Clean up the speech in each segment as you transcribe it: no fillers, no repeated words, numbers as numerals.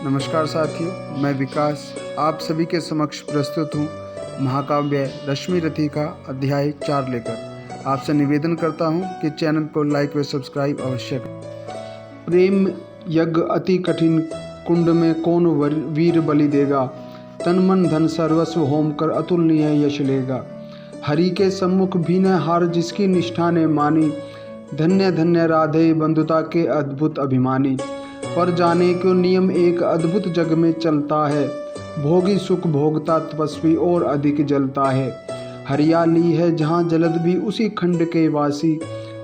नमस्कार साथियों, मैं विकास आप सभी के समक्ष प्रस्तुत हूँ महाकाव्य रश्मि रथी का अध्याय 4 लेकर। आपसे निवेदन करता हूँ कि चैनल को लाइक व सब्सक्राइब अवश्य करें। प्रेम यज्ञ अति कठिन, कुंड में कौन वीर बलि देगा। तन मन धन सर्वस्व होम कर अतुलनीय यश लेगा। हरि के सम्मुख भी न हार जिसकी निष्ठा ने मानी। धन्य धन्य राधे बंधुता के अद्भुत अभिमानी। पर जाने क्यों नियम एक अद्भुत जग में चलता है। भोगी सुख भोगता तपस्वी और अधिक जलता है। हरियाली है जहाँ जलद भी उसी खंड के वासी।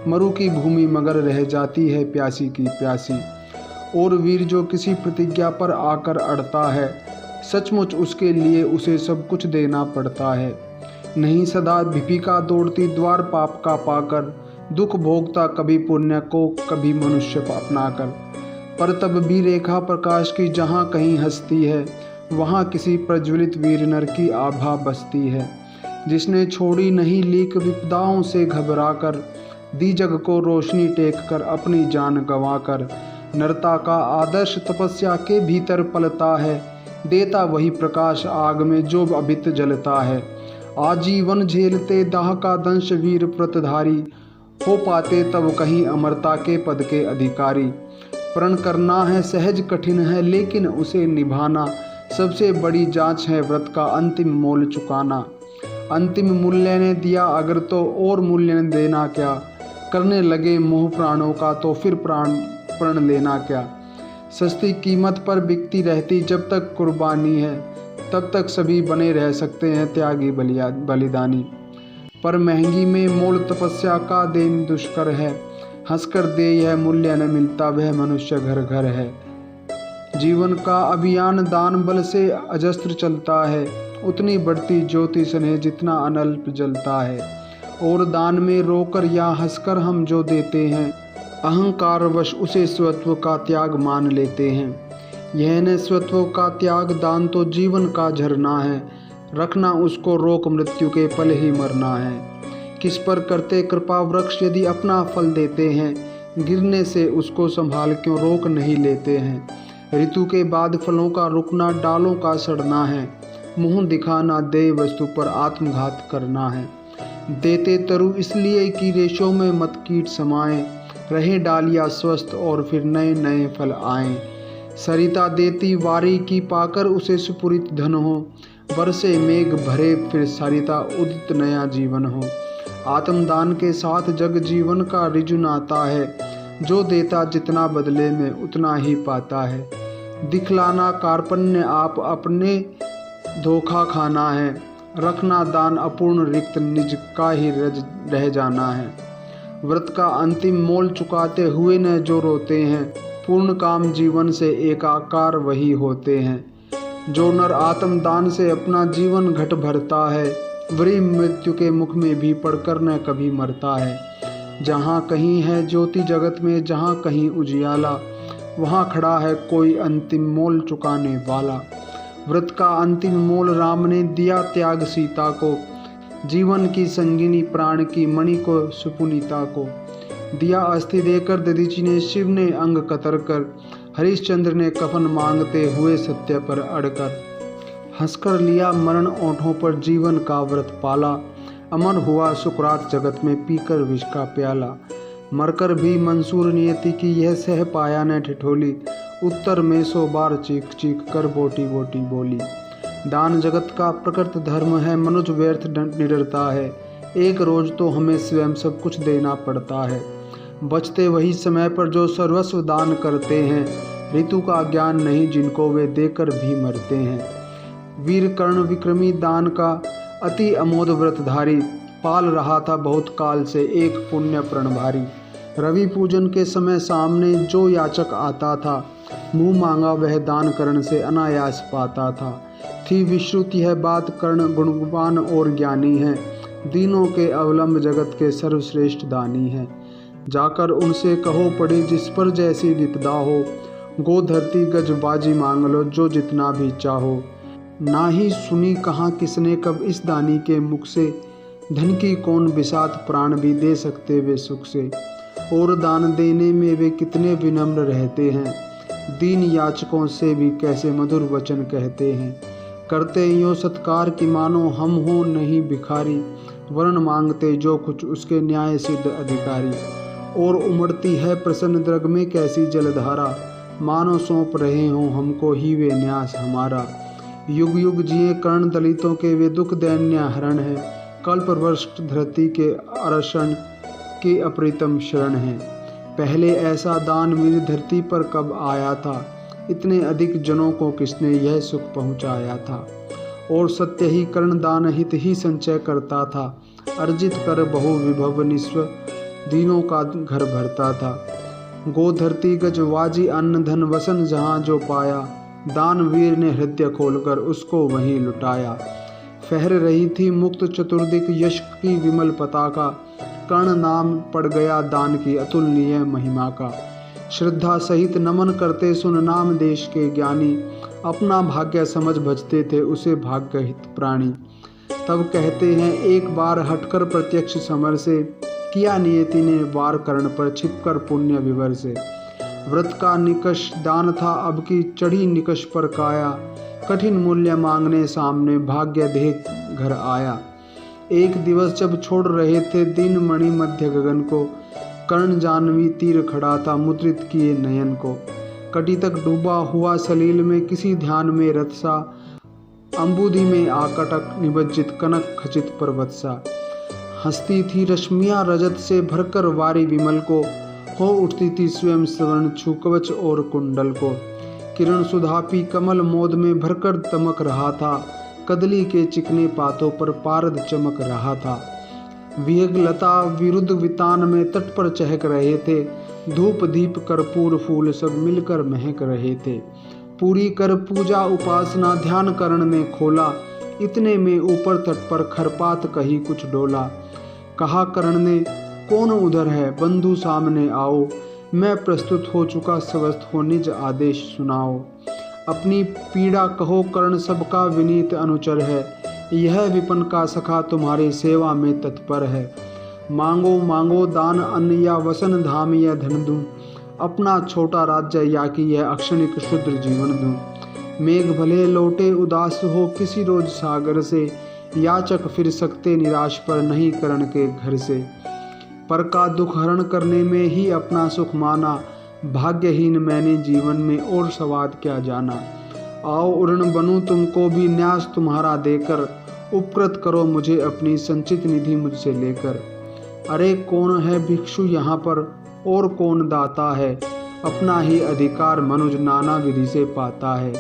मरु की भूमि मगर रह जाती है प्यासी की प्यासी। और वीर जो किसी प्रतिज्ञा पर आकर अड़ता है, सचमुच उसके लिए उसे सब कुछ देना पड़ता है। नहीं सदा भिपिका दौड़ती द्वार पाप का पाकर। दुख भोगता कभी पुण्य को कभी मनुष्य अपनाकर। पर तब भी रेखा प्रकाश की जहाँ कहीं हंसती है, वहाँ किसी प्रज्वलित वीर नर की आभा बसती है। जिसने छोड़ी नहीं लीक विपदाओं से घबरा कर। दी जग को रोशनी टेक कर अपनी जान गंवा कर। नरता का आदर्श तपस्या के भीतर पलता है। देता वही प्रकाश आग में जो अभित जलता है। आजीवन झेलते दाह का दंश वीर व्रतधारी। हो पाते तब कहीं अमरता के पद के अधिकारी। प्रण करना है सहज कठिन है, लेकिन उसे निभाना सबसे बड़ी जांच है। व्रत का अंतिम मोल चुकाना। अंतिम मूल्य ने दिया अगर तो और मूल्य ने देना क्या। करने लगे मोह प्राणों का तो फिर प्रण लेना क्या। सस्ती कीमत पर बिकती रहती जब तक कुर्बानी है, तब तक सभी बने रह सकते हैं त्यागी बलिदानी। पर महंगी में मोल तपस्या का देन दुष्कर है। हंसकर दे यह मूल्य न मिलता वह मनुष्य घर घर है। जीवन का अभियान दान बल से अजस्त्र चलता है। उतनी बढ़ती ज्योति स्नेह जितना अनल्प जलता है। और दान में रोकर या हंसकर हम जो देते हैं, अहंकारवश उसे स्वत्व का त्याग मान लेते हैं। यह न स्वत्व का त्याग दान तो जीवन का झरना है। रखना उसको रोक मृत्यु के पल ही मरना है। किस पर करते कृपा वृक्ष यदि अपना फल देते हैं। गिरने से उसको संभाल क्यों रोक नहीं लेते हैं। ऋतु के बाद फलों का रुकना डालों का सड़ना है। मुंह दिखाना दे वस्तु पर आत्मघात करना है। देते तरु इसलिए कि रेशों में मत कीट समाएं। रहे डालियाँ स्वस्थ और फिर नए नए फल आएं। सरिता देती वारी की पाकर उसे सुपुरित धन हो। बरसे मेघ भरे फिर सरिता उदित नया जीवन हो। आत्मदान के साथ जग जीवन का ऋजु नाता है। जो देता जितना बदले में उतना ही पाता है। दिखलाना कार्पण्य आप अपने धोखा खाना है। रखना दान अपूर्ण रिक्त निज का ही रह जाना है। व्रत का अंतिम मोल चुकाते हुए न जो रोते हैं, पूर्ण काम जीवन से एकाकार वही होते हैं। जो नर आत्मदान से अपना जीवन घट भरता है, वही मृत्यु के मुख में भी पड़कर न कभी मरता है। जहाँ कहीं है ज्योति जगत में, जहाँ कहीं उजियाला, वहाँ खड़ा है कोई अंतिम मोल चुकाने वाला। व्रत का अंतिम मोल राम ने दिया त्याग सीता को। जीवन की संगिनी प्राण की मणि को सुपुनीता को। दिया अस्थि देकर दधीचि ने, शिव ने अंग कतर कर। हरिश्चंद्र ने कफन मांगते हुए सत्य पर अड़कर। हंसकर लिया मरण ओंठों पर जीवन का व्रत पाला। अमर हुआ सुकरात जगत में पीकर विष का प्याला। मरकर भी मंसूर नियति की यह सह पाया न ठिठोली। उत्तर में 100 बार चीख चीख कर बोटी बोटी बोली। दान जगत का प्रकृत धर्म है, मनुज व्यर्थ निडरता है। एक रोज तो हमें स्वयं सब कुछ देना पड़ता है। बचते वही समय पर जो सर्वस्व दान करते हैं। ऋतु का ज्ञान नहीं जिनको वे देकर भी मरते हैं। वीर कर्ण विक्रमी दान का अति अमोद व्रतधारी। पाल रहा था बहुत काल से एक पुण्य प्रण भारी। रवि पूजन के समय सामने जो याचक आता था, मुंह मांगा वह दान करण से अनायास पाता था। थी विश्रुत यह बात, कर्ण गुणवान और ज्ञानी है। दीनों के अवलंब जगत के सर्वश्रेष्ठ दानी है। जाकर उनसे कहो पड़ी जिस पर जैसी विपदा हो। गो धरती गज बाजी मांग लो जो जितना भी चाहो। ना ही सुनी कहाँ किसने कब इस दानी के मुख से। धन की कौन बिसात प्राण भी दे सकते वे सुख से। और दान देने में वे कितने विनम्र रहते हैं। दीन याचकों से भी कैसे मधुर वचन कहते हैं। करते यूँ सत्कार की मानो हम हो नहीं भिखारी, वर्ण मांगते जो कुछ उसके न्याय सिद्ध अधिकारी। और उमड़ती है प्रसन्न द्रग में कैसी जलधारा, मानो सौंप रहे हों हमको ही वे न्यास हमारा। युग युग जिए कर्ण दलितों के वे दुख दैन्य हरण है, कल्पवृष्ट धरती के अरशन की अप्रीतम शरण है। पहले ऐसा दानवीर धरती पर कब आया था, इतने अधिक जनों को किसने यह सुख पहुँचाया था। और सत्य ही कर्ण दान हित ही संचय करता था, अर्जित कर बहु विभव निस्व दीनों का घर भरता था। गो धरती गज वाजी अन्न धन वसन जहाँ जो पाया, दानवीर ने हृदय खोलकर उसको वहीं लुटाया। फहर रही थी मुक्त चतुर्दिक यश की विमल पताका, कर्ण नाम पड़ गया दान की अतुलनीय महिमा का। श्रद्धा सहित नमन करते सुन नाम देश के ज्ञानी, अपना भाग्य समझ भजते थे उसे भाग्य हित प्राणी। तब कहते हैं एक बार हटकर प्रत्यक्ष समर से, किया नियति ने वार कर्ण पर छिपकर पुण्य विवर से। व्रत का निकष दान था अब की चढ़ी निकष पर काया, कठिन मूल्य मांगने सामने भाग्य देह घर आया। एक दिवस जब छोड़ रहे थे दीन मणि मध्य गगन को, कर्ण जानवी तीर खड़ा था मुद्रित किए नयन को। कटी तक डूबा हुआ सलील में किसी ध्यान में रथ सा, अंबुधि में आकटक निबज्जित कनक खचित पर्वत सा। हंसती थी रश्मियाँ रजत से भरकर वारी विमल को, हो उठती थी स्वयं स्वर्ण छू कवच और कुंडल को। किरण सुधापी कमल मोद में भरकर दमक रहा था, कदली के चिकने पातों पर पारद चमक रहा था। विहग लता विरुद्ध वितान में तट पर चहक रहे थे, धूप दीप कर्पूर फूल सब मिलकर महक रहे थे। पूरी कर पूजा उपासना ध्यान कर्ण ने खोला, इतने में ऊपर तट पर खरपात कही कुछ डोला। कहा कर्ण ने कौन उधर है बंधु सामने आओ, मैं प्रस्तुत हो चुका स्वस्थ हो निज आदेश सुनाओ। अपनी पीड़ा कहो कर्ण सबका विनीत अनुचर है, यह विपन का सखा तुम्हारी सेवा में तत्पर है। मांगो मांगो दान अन्न या वसन धाम या धन दूं, अपना छोटा राज्य या कि यह अक्षणिक क्षुद्र जीवन दूं। मेघ भले लौटे उदास हो किसी रोज सागर से, याचक फिर सकते निराश पर नहीं कर्ण के घर से। पर का दुख हरण करने में ही अपना सुख माना, भाग्यहीन मैंने जीवन में और स्वाद क्या जाना। आओ उड़न बनूं तुमको भी न्यास तुम्हारा देकर, उपकृत करो मुझे अपनी संचित निधि मुझसे लेकर। अरे कौन है भिक्षु यहाँ पर और कौन दाता है, अपना ही अधिकार मनुज नाना विधि से पाता है।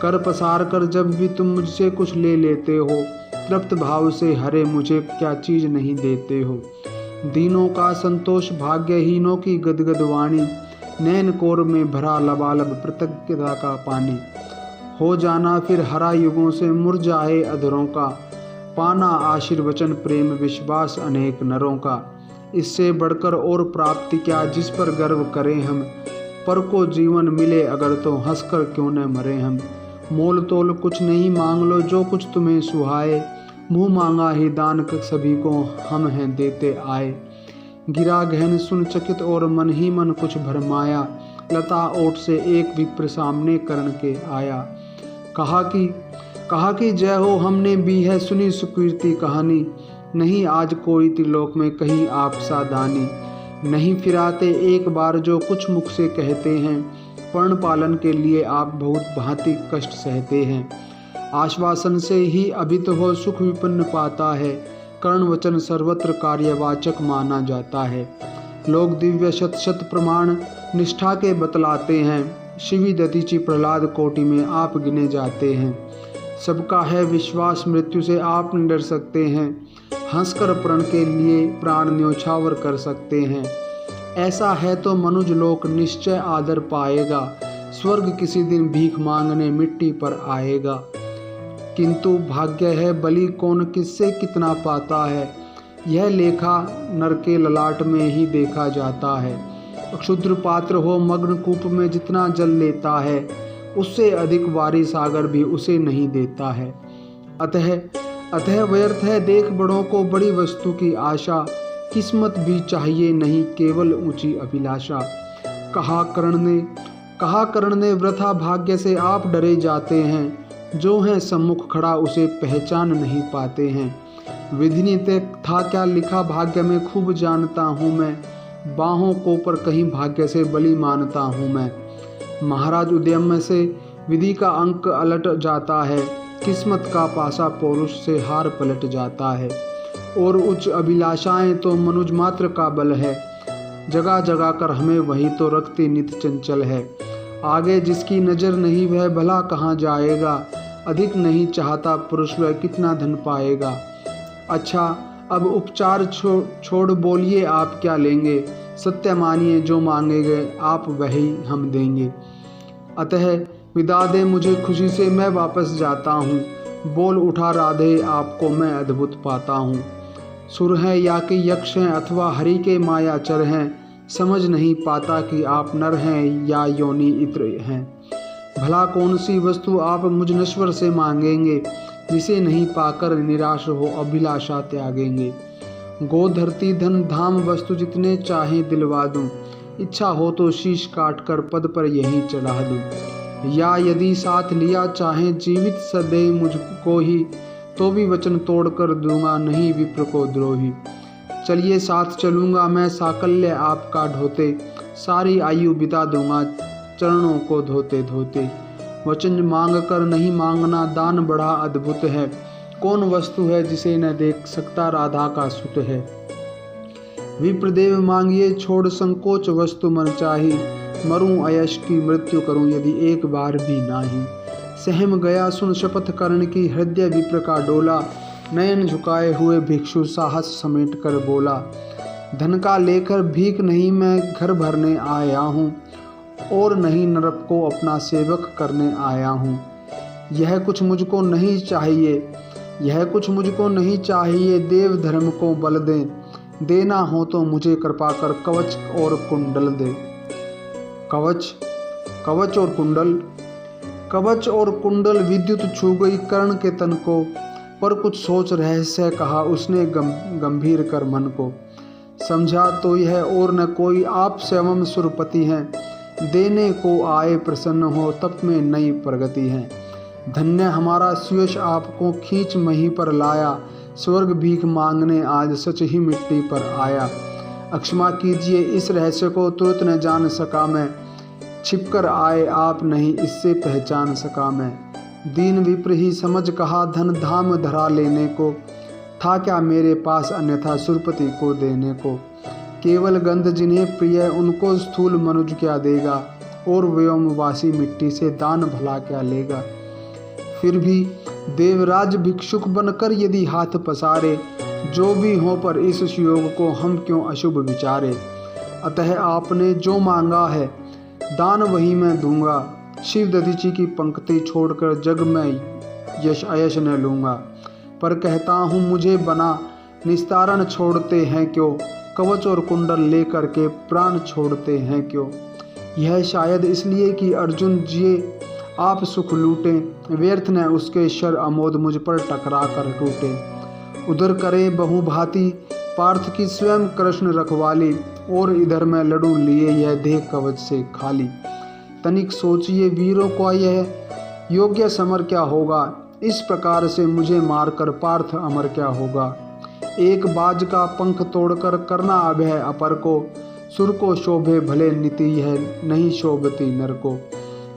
कर पसार कर जब भी तुम मुझसे कुछ ले लेते हो, तृप्त भाव से हरे मुझे क्या चीज नहीं देते हो। दीनों का संतोष भाग्यहीनों की गदगद वाणी, नैन कोर में भरा लबालब कृतज्ञता का पानी। हो जाना फिर हरा युगों से मुरझाए अधरों का, पाना आशीर्वचन प्रेम विश्वास अनेक नरों का। इससे बढ़कर और प्राप्ति क्या जिस पर गर्व करें हम, पर को जीवन मिले अगर तो हंसकर क्यों न मरे हम। मोल तोल कुछ नहीं मांग लो जो कुछ तुम्हें सुहाए, मुँह मांगा ही दान सभी को हम हैं देते आए। गिरा गहन सुन चकित और मन ही मन कुछ भरमाया, लता ओट से एक विप्र सामने कर्ण के आया। कहा कि जय हो हमने भी है सुनी सुकीर्ति कहानी, नहीं आज कोई त्रिलोक में कहीं आप सा दानी। नहीं फिराते एक बार जो कुछ मुख से कहते हैं, पर्ण पालन के लिए आप बहुत भांति कष्ट सहते हैं। आश्वासन से ही अभित हो सुख विपन्न पाता है, कर्ण वचन सर्वत्र कार्यवाचक माना जाता है। लोग दिव्य शत शत प्रमाण निष्ठा के बतलाते हैं, शिवी दतीची प्रहलाद कोटि में आप गिने जाते हैं। सबका है विश्वास मृत्यु से आप नहीं डर सकते हैं, हंसकर प्रण के लिए प्राण न्योछावर कर सकते हैं। ऐसा है तो मनुज लोक निश्चय आदर पाएगा, स्वर्ग किसी दिन भीख मांगने मिट्टी पर आएगा। किंतु भाग्य है बलि कौन किससे कितना पाता है, यह लेखा नर के ललाट में ही देखा जाता है। क्षुद्र पात्र हो मग्न कूप में जितना जल लेता है, उससे अधिक वारी सागर भी उसे नहीं देता है। अतः व्यर्थ है देख बड़ों को बड़ी वस्तु की आशा, किस्मत भी चाहिए नहीं केवल ऊंची अभिलाषा। कहा कर्ण ने कहा कर्ण ने वृथा भाग्य से आप डरे जाते हैं, जो है सम्मुख खड़ा उसे पहचान नहीं पाते हैं। विधि ने था क्या लिखा भाग्य में खूब जानता हूँ मैं, बाहों को पर कहीं भाग्य से बलि मानता हूँ मैं। महाराज उद्यम से विधि का अंक अलट जाता है, किस्मत का पासा पौरुष से हार पलट जाता है। और उच्च अभिलाषाएं तो मनुज मात्र का बल है, जगह जगह कर हमें वही तो रखती नित चंचल है। आगे जिसकी नज़र नहीं वह भला कहाँ जाएगा, अधिक नहीं चाहता पुरुष वह कितना धन पाएगा। अच्छा अब उपचार छोड़ बोलिए आप क्या लेंगे, सत्य मानिए जो मांगेंगे आप वही हम देंगे। अतः विदा दे मुझे खुशी से मैं वापस जाता हूँ, बोल उठा राधे आपको मैं अद्भुत पाता हूँ। सुर हैं या कि यक्ष हैं अथवा हरि के मायाचर हैं, समझ नहीं पाता कि आप नर हैं या योनि इत्र हैं। भला कौन सी वस्तु आप मुझ नश्वर से मांगेंगे, जिसे नहीं पाकर निराश हो अभिलाषा त्यागेंगे। गो धरती धन धाम वस्तु जितने चाहें दिलवा दूं, इच्छा हो तो शीश काट कर पद पर यहीं चढ़ा दूं। या यदि साथ लिया चाहें जीवित सदैव मुझको ही, तो भी वचन तोड़ कर दूंगा नहीं विप्र को द्रोही। चलिए साथ चलूँगा मैं साकल्य आपका ढोते, सारी आयु बिता दूंगा चरणों को धोते धोते। वचन मांग कर नहीं मांगना दान बड़ा अद्भुत है, कौन वस्तु है जिसे न देख सकता राधा का सुत है। विप्रदेव मांगिए छोड़ संकोच वस्तु मन चाही, मरूं अयश की मृत्यु करूं यदि एक बार भी नाही। सहम गया सुन शपथ कर्ण की हृदय विप्र का डोला, नयन झुकाए हुए भिक्षु साहस समेट कर बोला। धन का लेकर भीख नहीं मैं घर भरने आया हूँ, और नहीं नरक को अपना सेवक करने आया हूँ। यह कुछ मुझको नहीं चाहिए, यह कुछ मुझको नहीं चाहिए, देव धर्म को बल दें, देना हो तो मुझे कृपा कर कवच और कुंडल दे। कवच और कुंडल, कवच और कुंडल विद्युत छू गई कर्ण के तन को, पर कुछ सोच रहस्य कहा उसने गंभीर कर मन को। समझा तो यह और न कोई आप स्वयं सुरपति हैं, देने को आए प्रसन्न हो तप में नई प्रगति है। धन्य हमारा सुयश आपको खींच मही पर लाया, स्वर्ग भीख मांगने आज सच ही मिट्टी पर आया। अक्षमा कीजिए इस रहस्य को तुरंत न जान सका मैं, छिपकर आए आप नहीं इससे पहचान सका मैं। दीन विप्र ही समझ कहा धन धाम धरा लेने को, था क्या मेरे पास अन्यथा सुरपति को देने को। केवल गंध जिन्हें प्रिय उनको स्थूल मनुज क्या देगा, और व्योमवासी मिट्टी से दान भला क्या लेगा। फिर भी देवराज भिक्षुक बनकर यदि हाथ पसारे, जो भी हो पर इस योग को हम क्यों अशुभ विचारे। अतः आपने जो मांगा है दान वही मैं दूंगा, शिव दधीची की पंक्ति छोड़कर जग में यश अयश न लूँगा। पर कहता हूँ मुझे बना निस्तारण छोड़ते हैं क्यों, कवच और कुंडल लेकर के प्राण छोड़ते हैं क्यों। यह शायद इसलिए कि अर्जुन जिए आप सुख लूटें, व्यर्थ न उसके शर अमोद मुझ पर टकरा कर टूटे। उधर करे बहुभांति पार्थ की स्वयं कृष्ण रखवाली, और इधर मैं लड़ू लिए यह देह कवच से खाली। तनिक सोचिए वीरों को यह योग्य समर क्या होगा, इस प्रकार से मुझे मारकर पार्थ अमर क्या होगा। एक बाज का पंख तोड़कर करना अभय अपर को, सुर को शोभे भले नीति यह नहीं शोभती नर को।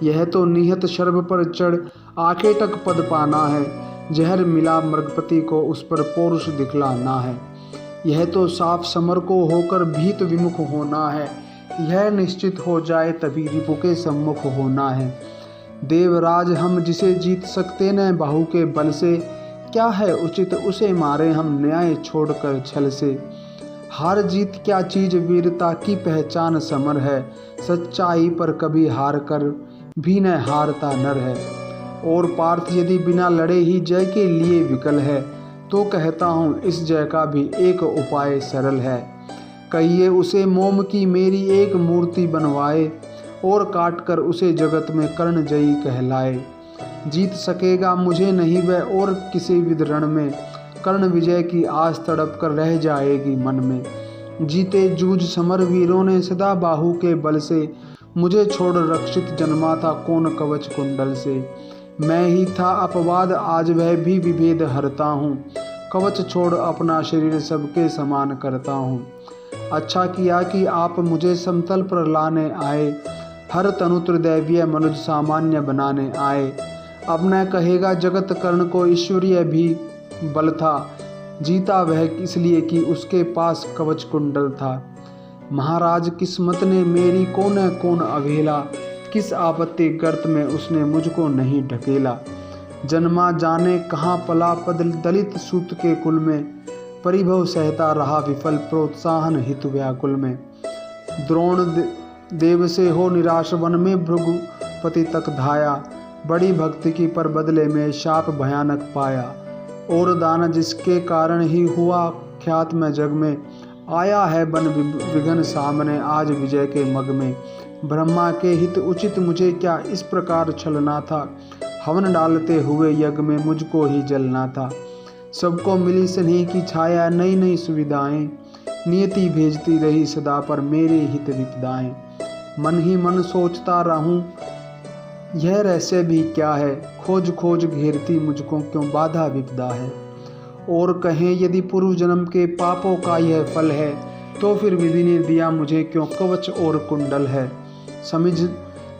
यह तो निहत शर्भ पर चढ़ आखे तक पद पाना है, जहर मिला मृगपति को उस पर पौरुष दिखलाना है। यह तो साफ समर को होकर भीत विमुख होना है, यह निश्चित हो जाए तभी रिपु के सम्मुख होना है। देवराज हम जिसे जीत सकते न बाहु के बल से, क्या है उचित उसे मारे हम न्याय छोड़कर छल से। हार जीत क्या चीज वीरता की पहचान समर है, सच्चाई पर कभी हार कर भी न हारता नर है। और पार्थ यदि बिना लड़े ही जय के लिए विकल है, तो कहता हूँ इस जय का भी एक उपाय सरल है। कहिए उसे मोम की मेरी एक मूर्ति बनवाए, और काट कर उसे जगत में कर्ण जयी कहलाए। जीत सकेगा मुझे नहीं वह और किसी विद रण में, कर्ण विजय की आस तड़प कर रह जाएगी मन में। जीते जूझ समर वीरों ने सदा बाहु के बल से, मुझे छोड़ रक्षित जन्मा था कौन कवच कुंडल से। मैं ही था अपवाद आज वह भी विभेद हरता हूँ। कवच छोड़ अपना शरीर सबके समान करता हूँ। अच्छा किया कि आप मुझे समतल पर लाने आए, हर तनु त्रिदैवीय मनुज सामान्य बनाने आए। अब न कहेगा जगत कर्ण को ईश्वरीय भी बल था, जीता वह इसलिए कि उसके पास कवच कुंडल था। महाराज किस्मत ने मेरी कौन अवहेला, किस आपत्ति गर्त में उसने मुझको नहीं ढकेला। जन्मा जाने कहाँ पला दलित सूत के कुल में, परिभव सहता रहा विफल प्रोत्साहन हित व्याकुल में। द्रोण देव से हो निराश वन में भृगुपति तक धाया, बड़ी भक्ति की पर बदले में शाप भयानक पाया। और दान जिसके कारण ही हुआ ख्यात में जग में, आया है बन विघन सामने आज विजय के मग में। ब्रह्मा के हित उचित मुझे क्या इस प्रकार छलना था, हवन डालते हुए यज्ञ में मुझको ही जलना था। सबको मिली स्नेह की छाया नई नई सुविधाएं, नियति भेजती रही सदा पर मेरे हित विपदाएं। मन ही मन सोचता रहूं यह रहस्य भी क्या है, खोज खोज घेरती मुझको क्यों बाधा विपदा है। और कहें यदि पूर्व जन्म के पापों का यह फल है, तो फिर विधि ने दिया मुझे क्यों कवच और कुंडल है।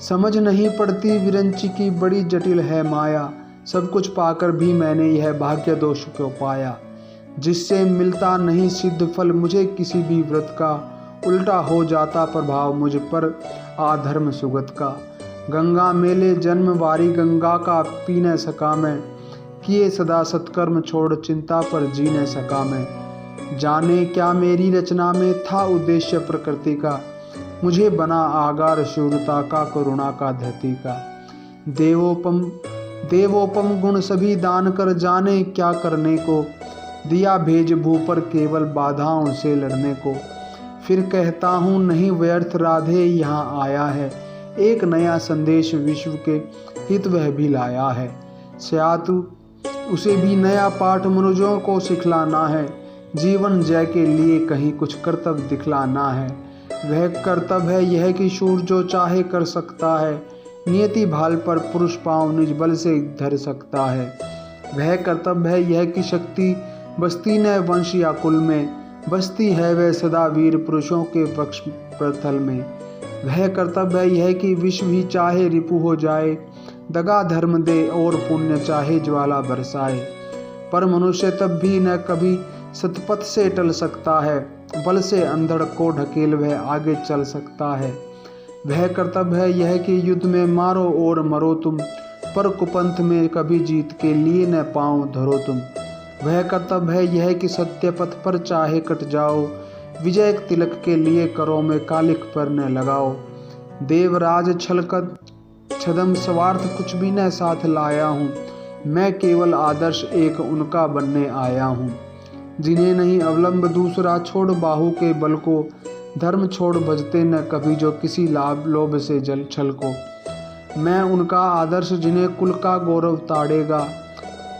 समझ नहीं पड़ती विरंची की बड़ी जटिल है माया, सब कुछ पाकर भी मैंने यह भाग्य दोष क्यों पाया। जिससे मिलता नहीं सिद्ध फल मुझे किसी भी व्रत का, उल्टा हो जाता प्रभाव मुझ पर आधर्म सुगत का। गंगा मेले जन्म वारी गंगा का पी न सका मैं, किए सदा सत्कर्म छोड़ चिंता पर जी न सका मैं। जाने क्या मेरी रचना में था उद्देश्य प्रकृति का, मुझे बना आगार शूरता का करुणा का धरती का। देवोपम गुण सभी दान कर जाने क्या करने को, दिया भेज भू पर केवल बाधाओं से लड़ने को। फिर कहता हूँ नहीं व्यर्थ राधे यहाँ आया है, एक नया संदेश विश्व के हित वह भी लाया है। स्यातु उसे भी नया पाठ मनुजों को सिखलाना है, जीवन जय के लिए कहीं कुछ कर्तव्य दिखलाना है। वह कर्तव्य है यह कि शूर जो चाहे कर सकता है, नियति भाल पर पुरुष पांव निज बल से धर सकता है। वह कर्तव्य है यह कि शक्ति बसती न वंश या कुल में, बसती है वह सदा वीर पुरुषों के पक्ष प्रथल में। वह कर्तव्य है यह कि विश्व ही चाहे रिपु हो जाए, दगा धर्म दे और पुण्य चाहे ज्वाला बरसाए। पर मनुष्य तब भी न कभी सतपथ से टल सकता है, बल से अंधड़ को ढकेल वह आगे चल सकता है। वह कर्तव्य है यह कि युद्ध में मारो और मरो तुम, पर कुपंथ में कभी जीत के लिए न पांव धरो तुम। वह कर्तव्य है यह कि सत्य पथ पर चाहे कट जाओ, विजय तिलक के लिए करो में कालिक पर न लगाओ। देवराज छलकत छदम स्वार्थ कुछ भी न साथ लाया हूँ, मैं केवल आदर्श एक उनका बनने आया हूँ। जिन्हें नहीं अवलंब दूसरा छोड़ बाहु के बल को, धर्म छोड़ भजते न कभी जो किसी लाभ लोभ से जल छल को। मैं उनका आदर्श जिन्हें कुल का गौरव ताड़ेगा,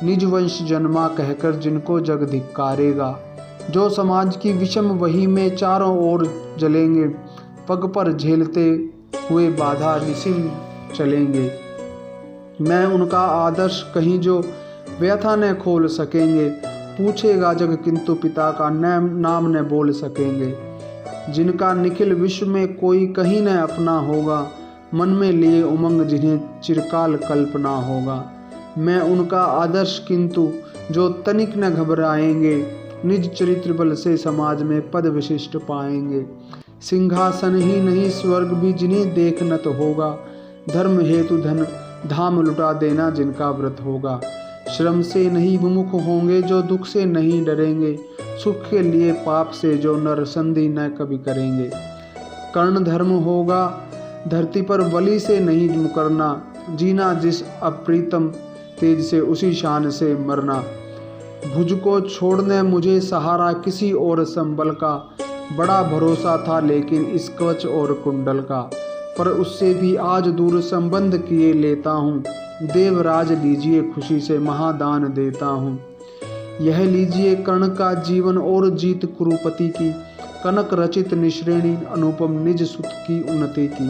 निज वंश जन्मा कहकर जिनको जग धिक्कारेगा। जो समाज की विषम वही में चारों ओर जलेंगे, पग पर झेलते हुए बाधा निसिम चलेंगे। मैं उनका आदर्श कहीं जो व्यथा न खोल सकेंगे, पूछेगा जग किंतु पिता का नाम न बोल सकेंगे। जिनका निखिल विश्व में कोई कहीं न अपना होगा, मन में लिए उमंग जिन्हें चिरकाल कल्पना होगा। मैं उनका आदर्श किंतु जो तनिक न घबराएंगे, निज चरित्र बल से समाज में पद विशिष्ट पाएंगे। सिंहासन ही नहीं स्वर्ग भी जिन्हें देखना तो होगा, धर्म हेतु धन धाम लुटा देना जिनका व्रत होगा। श्रम से नहीं विमुख होंगे जो दुख से नहीं डरेंगे, सुख के लिए पाप से जो नर संधि न कभी करेंगे। कर्ण धर्म होगा धरती पर बलि से नहीं मुकरना, जीना जिस अप्रीतम तेज से उसी शान से मरना। भुज को छोड़ने मुझे सहारा किसी और संबल का, बड़ा भरोसा था लेकिन इस कवच और कुंडल का। पर उससे भी आज दूर संबंध किए लेता हूँ, देवराज लीजिए खुशी से महादान देता हूँ। यह लीजिए कर्ण का जीवन और जीत कुरुपति की, कनक रचित निश्रेणी अनुपम निज सुत की उन्नति की।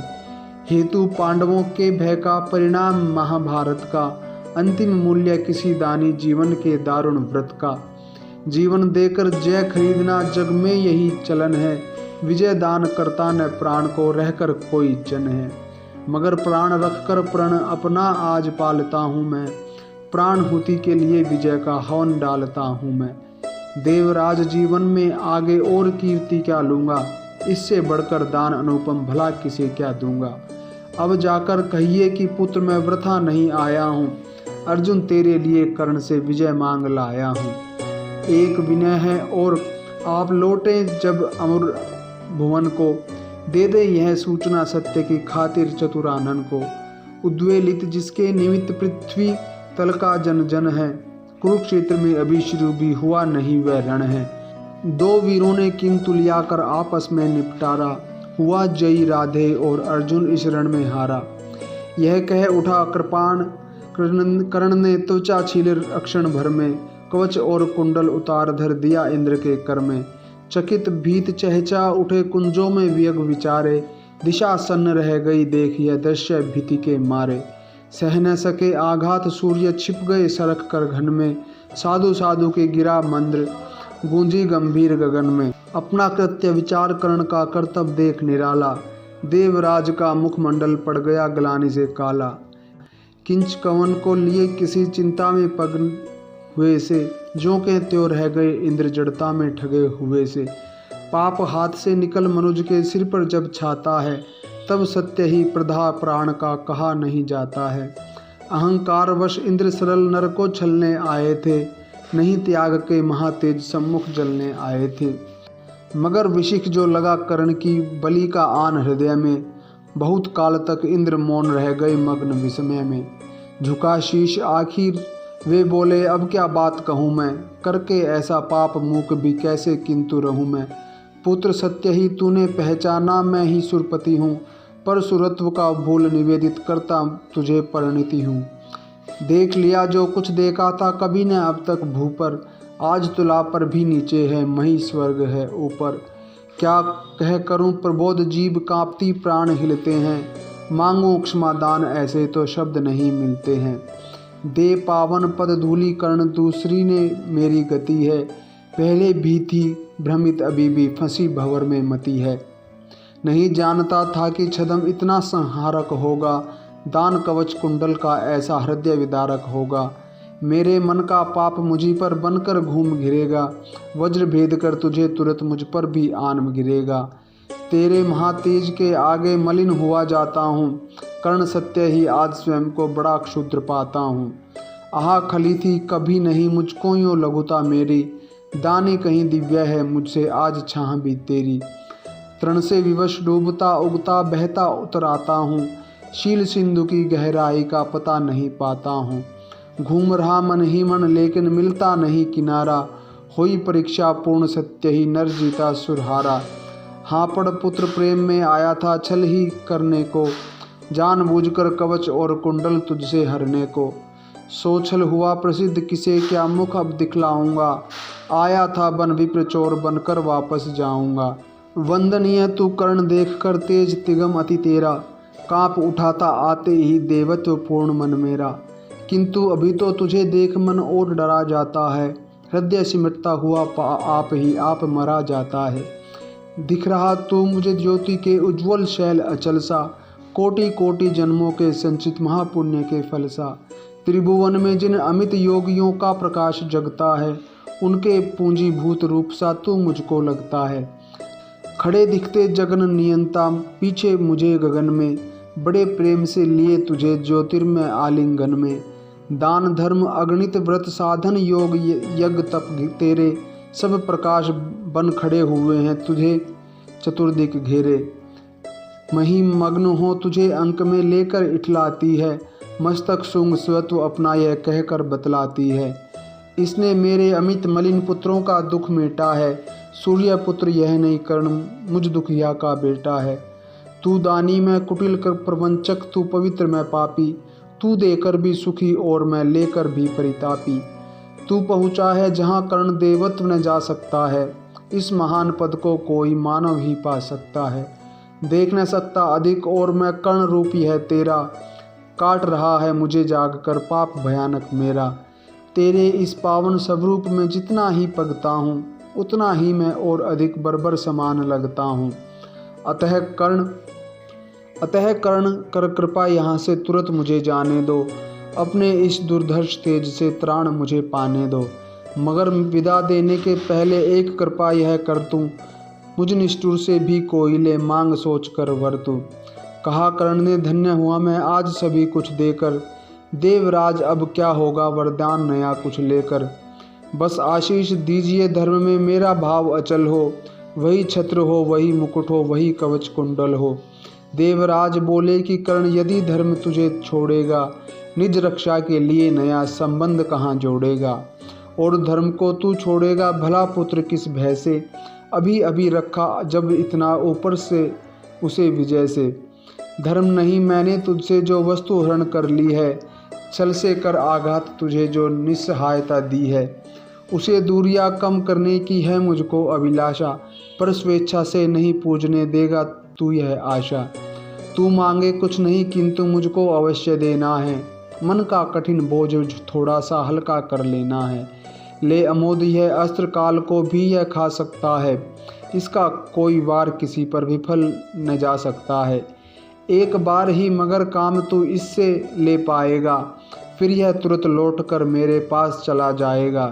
हेतु पांडवों के भय का, परिणाम महाभारत का, अंतिम मूल्य किसी दानी जीवन के दारुण व्रत का। जीवन देकर जय खरीदना जग में यही चलन है, विजय दान करता न प्राण को रहकर कोई जन है। मगर प्राण रखकर प्रण अपना आज पालता हूँ मैं, प्राण हुति के लिए विजय का हवन डालता हूँ मैं। देवराज जीवन में आगे और कीर्ति क्या लूँगा, इससे बढ़कर दान अनुपम भला किसे क्या दूंगा। अब जाकर कहिए कि पुत्र मैं वृथा नहीं आया हूँ, अर्जुन तेरे लिए कर्ण से विजय मांग लाया हूँ। एक विनय है और आप लौटे जब अमर भुवन को, दे दे यह सूचना सत्य की खातिर चतुरानन को। उद्वेलित जिसके निमित्त पृथ्वी तल का जन जन है, कुरुक्षेत्र में अभी शुरू भी हुआ नहीं वह रण है। दो वीरों ने किंतु लिया कर आपस में निपटारा, हुआ जयी राधे और अर्जुन इस रण में हारा। यह कह उठा कृपाण कर्ण ने त्वचा छीले अक्षण भर में, कवच और कुंडल उतार धर दिया इंद्र के कर में। चकित भीत चहचा उठे कुंजों में व्यग विचारे, दिशा सन्न रह गई देख यह दृश्य भीति के मारे। सह न सके आघात सूर्य छिप गए सरक कर घन में, साधु साधु के गिरा मंद्र गूंजी गंभीर गगन में। अपना कृत्य विचार कर्ण का कर्तव्य देख निराला, देवराज का मुखमंडल पड़ गया ग्लानि से काला। किंच कवन को लिए किसी चिंता में पग हुए से, जो के त्यों रह गए इंद्र जड़ता में ठगे हुए से। पाप हाथ से निकल मनुज के सिर पर जब छाता है, तब सत्य ही प्रधा प्राण का कहा नहीं जाता है। अहंकार वश इंद्र सरल नर को छलने आए थे, नहीं त्याग के महातेज सम्मुख जलने आए थे। मगर विशिख जो लगा कर्ण की बलि का आन हृदय में, बहुत काल तक इंद्र मौन रह गए मग्न विस्मय में। झुका शीश आखिर वे बोले अब क्या बात कहूँ मैं, करके ऐसा पाप मूक भी कैसे किंतु रहूँ मैं। पुत्र सत्य ही तूने पहचाना मैं ही सुरपति हूँ, पर सुरत्व का भूल निवेदित करता तुझे परिणति हूँ। देख लिया जो कुछ देखा था कभी न अब तक भू पर, आज तुला पर भी नीचे है मही स्वर्ग है ऊपर। क्या कह करूँ प्रबोध जीव कांपती प्राण हिलते हैं, मांगो क्षमा दान ऐसे तो शब्द नहीं मिलते हैं। दे पावन पद धूलि कर्ण दूसरी ने मेरी गति है, पहले भी थी भ्रमित अभी भी फंसी भंवर में मती है। नहीं जानता था कि छद्म इतना संहारक होगा, दान कवच कुंडल का ऐसा हृदय विदारक होगा। मेरे मन का पाप मुझी पर बनकर घूम घिरेगा, वज्र भेद कर तुझे तुरंत मुझ पर भी आन गिरेगा। तेरे महातेज के आगे मलिन हुआ जाता हूँ, कर्ण सत्य ही आज स्वयं को बड़ा क्षुद्र पाता हूँ। आह खली थी कभी नहीं मुझको यूँ लघुता मेरी, दानी कहीं दिव्य है मुझसे आज छाह भी तेरी। तृण से विवश डूबता उगता बहता उतराता हूँ, शील सिंधु की गहराई का पता नहीं पाता हूँ। घूम रहा मन ही मन लेकिन मिलता नहीं किनारा, हुई परीक्षा पूर्ण सत्य ही नर जीता सुरहारा। हाँ पड़ पुत्र प्रेम में आया था छल ही करने को, जानबूझकर कवच और कुंडल तुझसे हरने को। सो छल हुआ प्रसिद्ध किसे क्या मुख अब दिखलाऊंगा, आया था बन विप्र चोर बनकर वापस जाऊंगा। वंदनीय तू कर्ण देख कर तेज तिगम अति तेरा, कांप उठाता आते ही देवत्व पूर्ण मन मेरा। किंतु अभी तो तुझे देख मन और डरा जाता है, हृदय सिमटता हुआ आप ही आप मरा जाता है। दिख रहा तू मुझे ज्योति के उज्ज्वल शैल अचल सा, कोटि कोटि जन्मों के संचित महापुण्य के फल सा। त्रिभुवन में जिन अमित योगियों का प्रकाश जगता है, उनके पूंजीभूत रूप सा तू मुझको लगता है। खड़े दिखते जगन नियंता पीछे मुझे गगन में, बड़े प्रेम से लिए तुझे ज्योतिर्मय आलिंगन में। दान धर्म अगणित व्रत साधन योग यज्ञ तप तेरे, सब प्रकाश बन खड़े हुए हैं तुझे चतुर्दिक घेरे। मही मग्न हो तुझे अंक में लेकर इठलाती है, मस्तक सुंग स्वत्व अपना यह कहकर बतलाती है। इसने मेरे अमित मलिन पुत्रों का दुख मेटा है, सूर्य पुत्र यह नहीं कर्ण मुझ दुखिया का बेटा है। तू दानी मैं कुटिल कर प्रवंचक, तू पवित्र मैं पापी, तू देकर भी सुखी और मैं लेकर भी परितापी। तू पहुँचा है जहाँ कर्ण देवत्व न जा सकता है, इस महान पद को कोई मानव ही पा सकता है। देख न सकता अधिक और मैं कर्ण रूपी है तेरा, काट रहा है मुझे जाग कर पाप भयानक मेरा। तेरे इस पावन स्वरूप में जितना ही पगता हूँ, उतना ही मैं और अधिक बर्बर समान लगता हूँ। अतः कर्ण कर कृपा यहाँ से तुरंत मुझे जाने दो, अपने इस दुर्धर्ष तेज से त्राण मुझे पाने दो। मगर विदा देने के पहले एक कृपा यह कर तूं, मुझ निष्ठुर से भी कोई ले मांग सोच कर वर तू। कहा कर्ण ने धन्य हुआ मैं आज सभी कुछ देकर, देवराज अब क्या होगा वरदान नया कुछ लेकर। बस आशीष दीजिए धर्म में मेरा भाव अचल हो, वही छत्र हो वही मुकुट हो वही कवच कुंडल हो। देवराज बोले कि कर्ण यदि धर्म तुझे छोड़ेगा, निज रक्षा के लिए नया संबंध कहाँ जोड़ेगा। और धर्म को तू छोड़ेगा भला पुत्र किस भय से, अभी अभी रखा जब इतना ऊपर से उसे विजय से। धर्म नहीं मैंने तुझसे जो वस्तु हरण कर ली है, छल से कर आघात तुझे जो निस्सहायता दी है। उसे दूरियां कम करने की है मुझको अभिलाषा, पर स्वेच्छा से नहीं पूजने देगा तू यह आशा। तू मांगे कुछ नहीं किंतु मुझको अवश्य देना है, मन का कठिन बोझ थोड़ा सा हल्का कर लेना है। ले अमोद यह अस्त्र काल को भी यह खा सकता है, इसका कोई वार किसी पर विफल न जा सकता है। एक बार ही मगर काम तू इससे ले पाएगा, फिर यह तुरंत लौट कर मेरे पास चला जाएगा।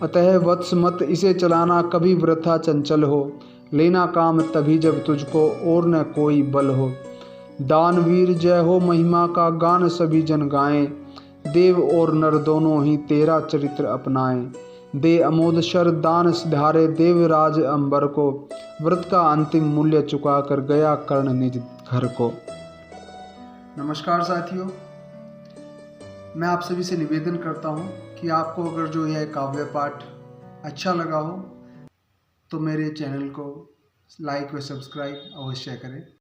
अतः वत्स मत इसे चलाना कभी वृथा चंचल हो, लेना काम तभी जब तुझको और न कोई बल हो। दानवीर जय हो महिमा का गान सभी जन गाएं, देव और नर दोनों ही तेरा चरित्र अपनाएं। दे अमोद शर दान सिधारे देवराज अंबर को, व्रत का अंतिम मूल्य चुका कर गया कर्ण निज घर को। नमस्कार साथियों, मैं आप सभी से निवेदन करता हूं कि आपको अगर जो यह काव्य पाठ अच्छा लगा हो तो मेरे चैनल को लाइक व सब्सक्राइब अवश्य करें।